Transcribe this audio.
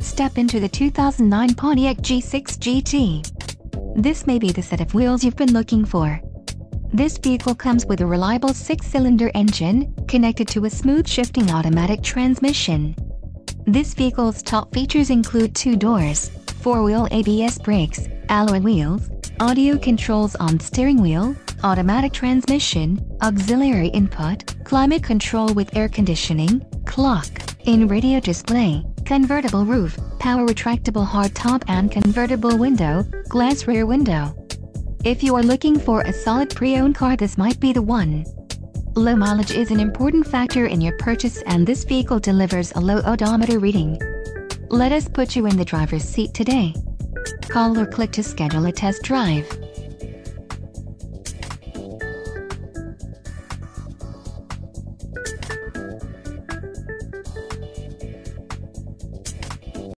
Step into the 2009 Pontiac G6 GT. This may be the set of wheels you've been looking for. This vehicle comes with a reliable 6-cylinder engine, connected to a smooth shifting automatic transmission. This vehicle's top features include 2 doors, 4-wheel ABS brakes, alloy wheels, audio controls on steering wheel, automatic transmission, auxiliary input, climate control with air conditioning, clock, in-radio display, convertible roof, power retractable hardtop and convertible window, glass rear window. If you are looking for a solid pre-owned car, this might be the one. Low mileage is an important factor in your purchase, and this vehicle delivers a low odometer reading. Let us put you in the driver's seat today. Call or click to schedule a test drive.